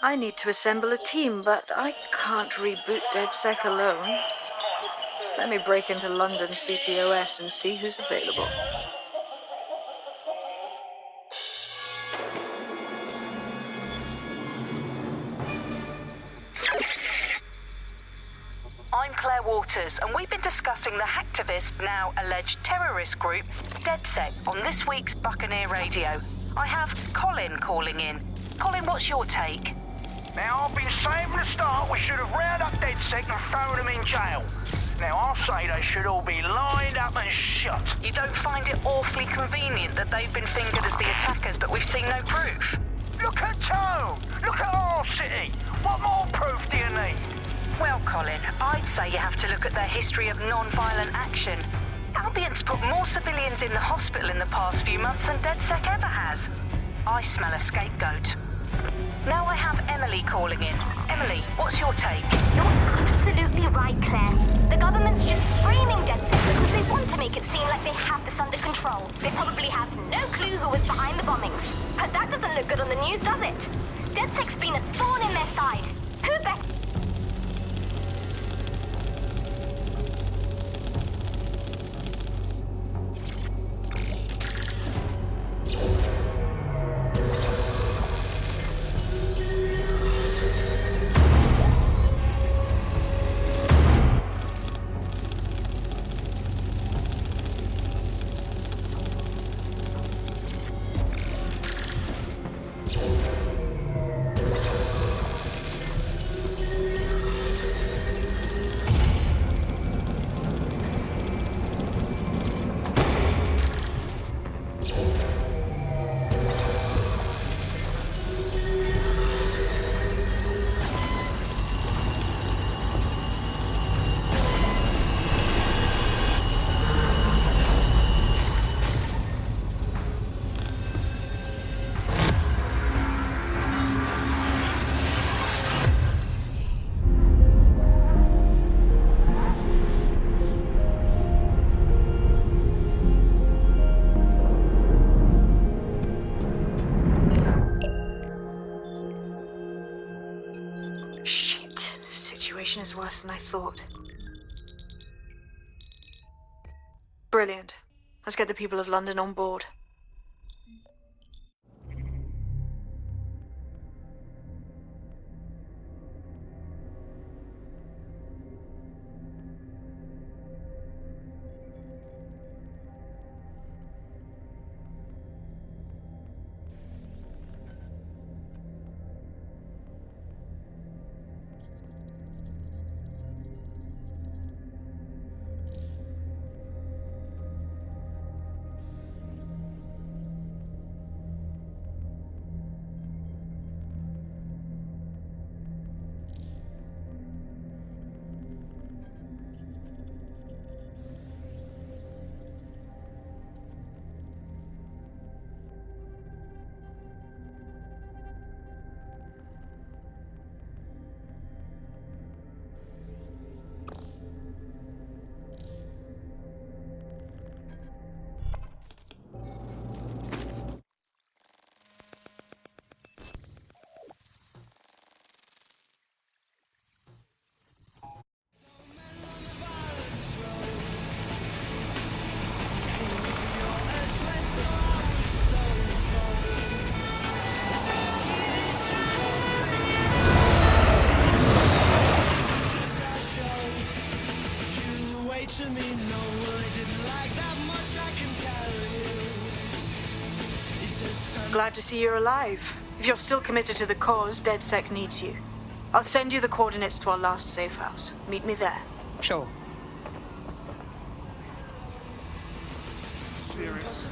I need to assemble a team, but I can't reboot DedSec alone. Let me break into London CTOS and see who's available. I'm Claire Waters, and we've been discussing the hacktivist, now alleged terrorist group, DedSec, on this week's Buccaneer Radio. I have Colin calling in. Colin, what's your take? Now, I've been saying from the start we should have rounded up DedSec and thrown them in jail. Now, I'll say they should all be lined up and shot. You don't find it awfully convenient that they've been fingered as the attackers, but we've seen no proof? Look at Tone! Look at our city! What more proof do you need? Well, Colin, I'd say you have to look at their history of non-violent action. Albion's put more civilians in the hospital in the past few months than DedSec ever has. I smell a scapegoat. Now I have Emily calling in. Emily, what's your take? You're absolutely right, Claire. The government's just framing DedSec because they want to make it seem like they have this under control. They probably have no clue who was behind the bombings. But that doesn't look good on the news, does it? DedSec's been a thorn in their side. Who better? Is worse than I thought. Brilliant. Let's get the people of London on board. Glad to see you're alive. If you're still committed to the cause, DedSec needs you. I'll send you the coordinates to our last safe house. Meet me there. Sure. Serious?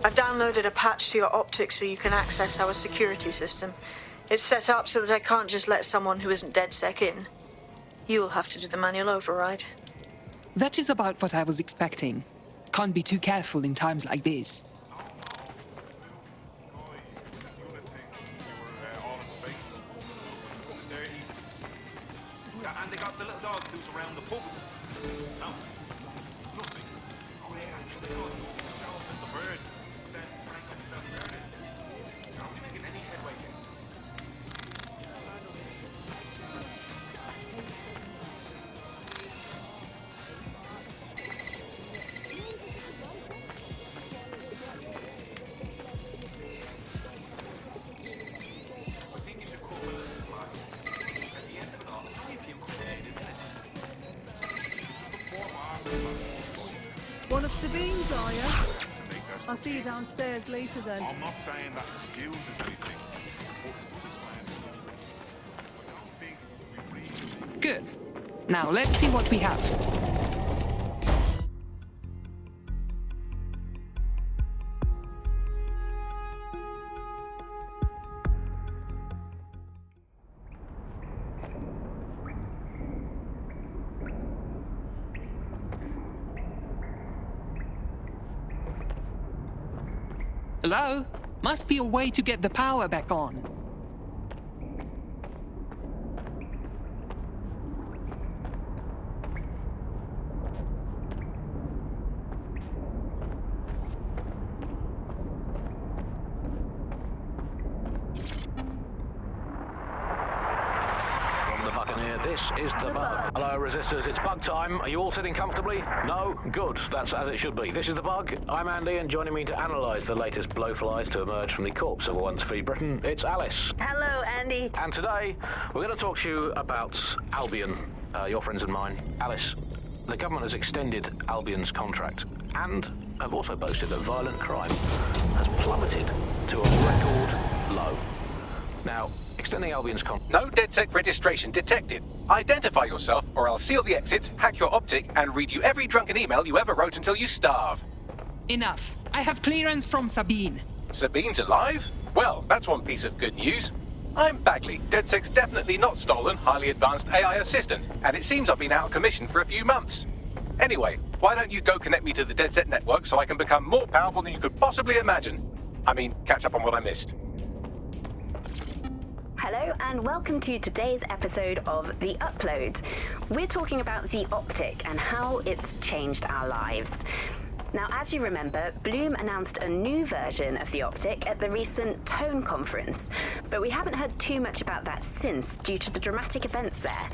I've downloaded a patch to your optics so you can access our security system. It's set up so that I can't just let someone who isn't DedSec in. You'll have to do the manual override. That is about what I was expecting. Can't be too careful in times like this. And they got the little dog who's around the pub. Nothing. Oh yeah, the dog who's the bird. Then Frank himself burning. Are we making any headway here? I think you should call it a slide. At the end of it all, it's only a few quid, isn't it? One of Sabine's, are you? I'll see you downstairs later then. I'm not saying that excuses anything. I don't think we really... Good. Now let's see what we have. Hello? Must be a way to get the power back on. From the Buccaneer, this is the Bug. Hello, Resistors, it's bug time. Are you all sitting comfortably? No? Good. That's as it should be. This is the Bug. I'm Andy, and joining me to analyse the latest blowflies to emerge from the corpse of a once free Britain, it's Alice. Hello, Andy. And today, we're going to talk to you about Albion, your friends and mine. Alice, the government has extended Albion's contract and have also boasted that violent crime has plummeted to a record low. Now, extending Albion's contract... No DedSec registration detected. Identify yourself, or I'll seal the exits, hack your optic, and read you every drunken email you ever wrote until you starve. Enough. I have clearance from Sabine. Sabine's alive? Well, that's one piece of good news. I'm Bagley, DedSec's definitely not stolen, highly advanced AI assistant, and it seems I've been out of commission for a few months. Anyway, why don't you go connect me to the DedSec network so I can become more powerful than you could possibly imagine? I mean, catch up on what I missed. Hello and welcome to today's episode of The Upload. We're talking about the optic and how it's changed our lives. Now, as you remember, Bloom announced a new version of the optic at the recent Tone conference, but we haven't heard too much about that since due to the dramatic events there.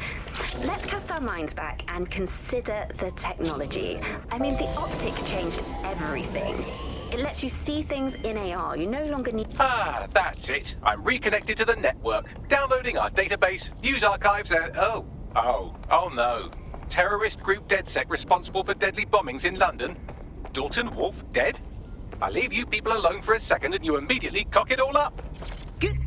Let's cast our minds back and consider the technology. I mean, the optic changed everything. It lets you see things in AR. You no longer need... Ah, that's it. I'm reconnected to the network, downloading our database, news archives, and... Oh no. Terrorist group DedSec responsible for deadly bombings in London? Dalton Wolf dead? I leave you people alone for a second and you immediately cock it all up. Good.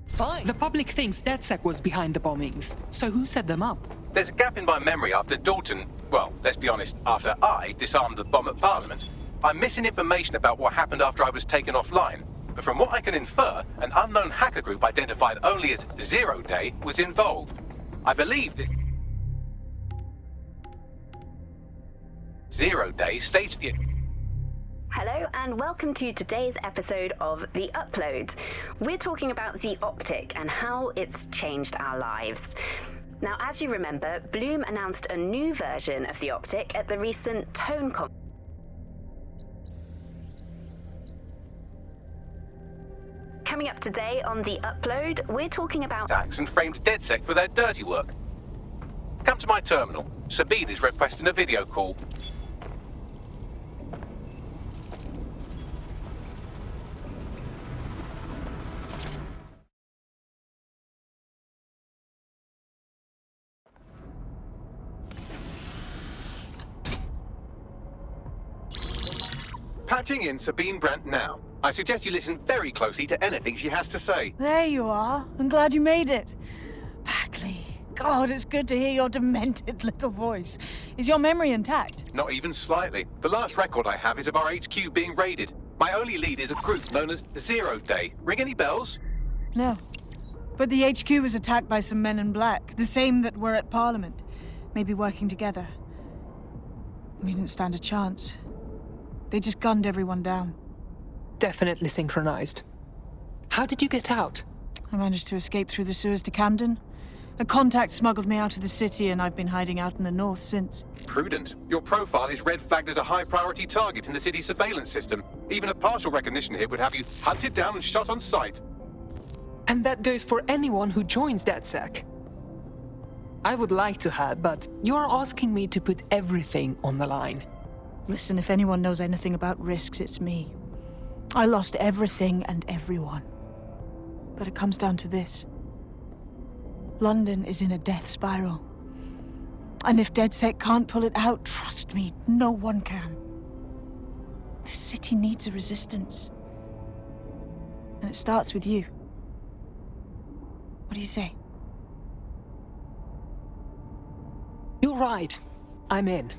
Fine. The public thinks DedSec was behind the bombings, so who set them up? There's a gap in my memory after Dalton... Well, let's be honest, after I disarmed the bomb at Parliament. I'm missing information about what happened after I was taken offline, but from what I can infer, an unknown hacker group identified only as 0 Day was involved. I believe this 0 Day staged the... Hello and welcome to today's episode of The Upload. We're talking about the optic and how it's changed our lives. Now, as you remember, Bloom announced a new version of the optic at the recent Tone conference. Coming up today on The Upload, we're talking about attacks and framed DedSec for their dirty work. Come to my terminal. Sabine is requesting a video call. Patching in Sabine Brandt now. I suggest you listen very closely to anything she has to say. There you are. I'm glad you made it. Bagley, God, it's good to hear your demented little voice. Is your memory intact? Not even slightly. The last record I have is of our HQ being raided. My only lead is a group known as Zero Day. Ring any bells? No. But the HQ was attacked by some men in black, the same that were at Parliament. Maybe working together. We didn't stand a chance. They just gunned everyone down. Definitely synchronized. How did you get out? I managed to escape through the sewers to Camden. A contact smuggled me out of the city, and I've been hiding out in the north since. Prudent. Your profile is red flagged as a high-priority target in the city's surveillance system. Even a partial recognition hit would have you hunted down and shot on sight. And that goes for anyone who joins DedSec. I would like to have, but you're asking me to put everything on the line. Listen, if anyone knows anything about risks, it's me. I lost everything and everyone. But it comes down to this. London is in a death spiral. And if DedSec can't pull it out, trust me, no one can. The city needs a resistance. And it starts with you. What do you say? You're right. I'm in.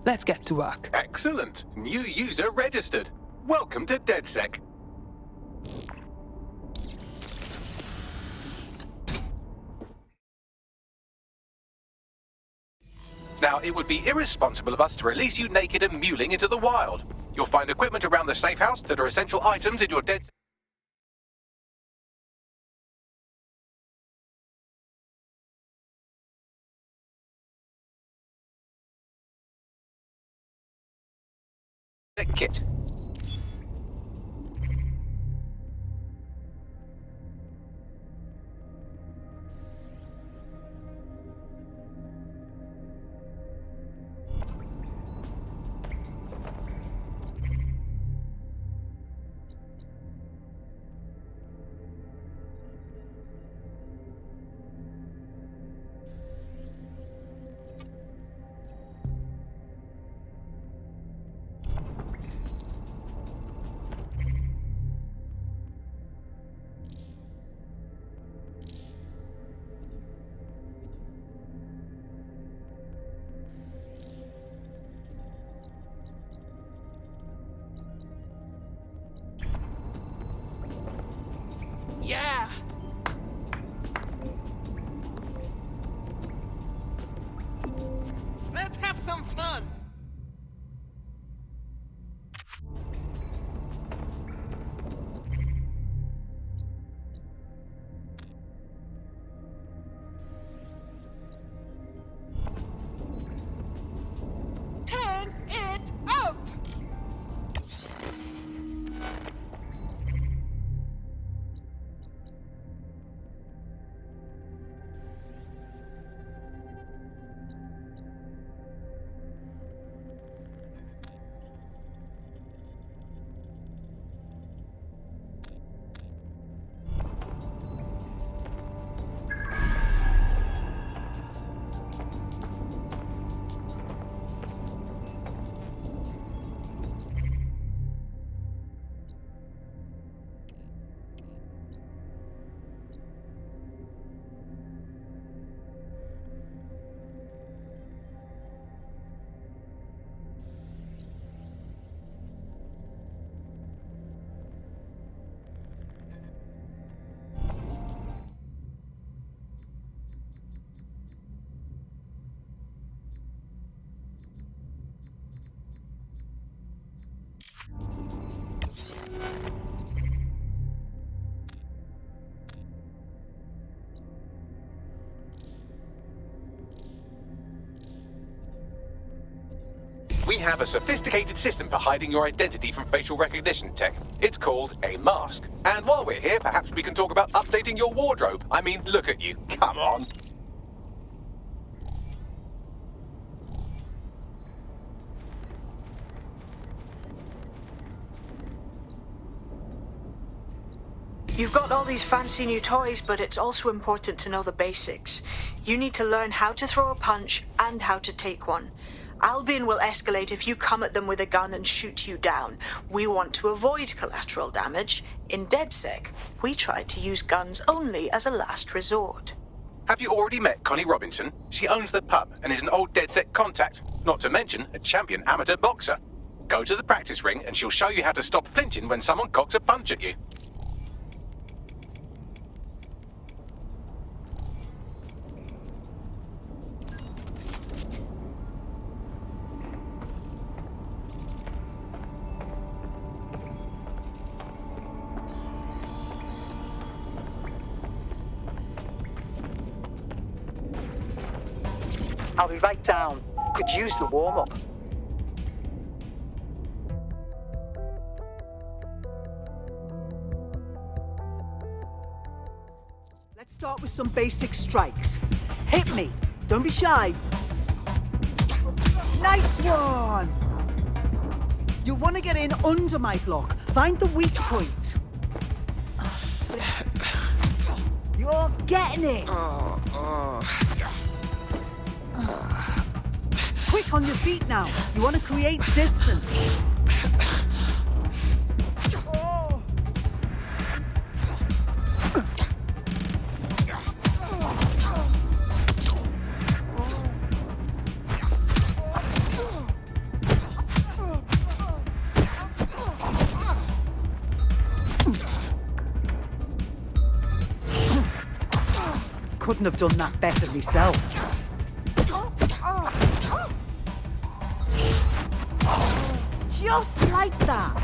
Let's get to work. Excellent. New user registered. Welcome to DedSec. Now, it would be irresponsible of us to release you naked and mewling into the wild. You'll find equipment around the safe house that are essential items in your DedSec kit. Yeah! Let's have some fun! Turn it up! We have a sophisticated system for hiding your identity from facial recognition tech. It's called a mask. And while we're here, perhaps we can talk about updating your wardrobe. I mean, look at you. Come on. You've got all these fancy new toys, but it's also important to know the basics. You need to learn how to throw a punch and how to take one. Albion will escalate if you come at them with a gun and shoot you down. We want to avoid collateral damage. In DedSec, we try to use guns only as a last resort. Have you already met Connie Robinson? She owns the pub and is an old DedSec contact, not to mention a champion amateur boxer. Go to the practice ring and she'll show you how to stop flinching when someone cocks a punch at you. I'll be right down. Could use the warm-up. Let's start with some basic strikes. Hit me. Don't be shy. Nice one! You'll want to get in under my block. Find the weak point. You're getting it! Quick on your feet now. You want to create distance. Couldn't have done that better myself. Just like that.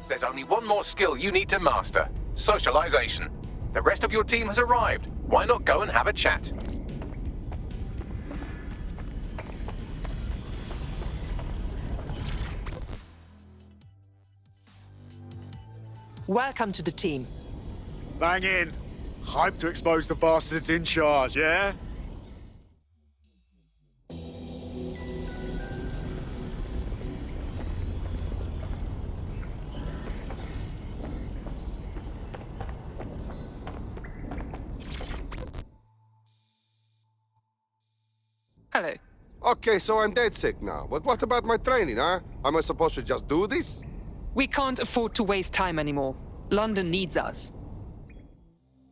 There's only one more skill you need to master: socialization. The rest of your team has arrived. Why not go and have a chat? Welcome to the team. Bang in. Hype to expose the bastards in charge, yeah? Hello. Okay, so I'm dead sick now. But what about my training, huh? Am I supposed to just do this? We can't afford to waste time anymore. London needs us.